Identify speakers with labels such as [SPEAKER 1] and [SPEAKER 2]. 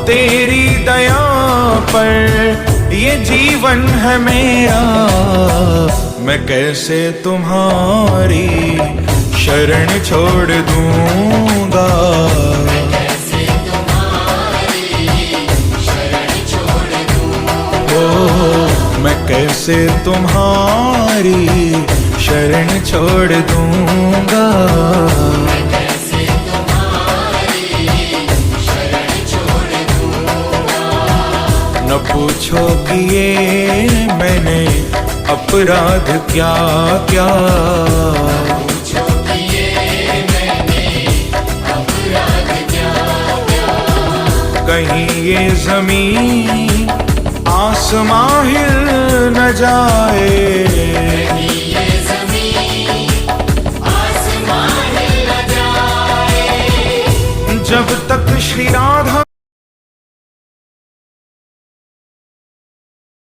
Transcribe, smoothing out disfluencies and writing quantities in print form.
[SPEAKER 1] तेरी दया पर ये जीवन है मेरा, मैं कैसे तुम्हारी शरण छोड़ दूंगा। मैं कैसे तुम्हारी शरण छोड़ दूंगा। न पूछो कि ये मैंने अपराध क्या क्या, कहीं ये ज़मीन आसमां हिल न जाए, जब तक श्री राधा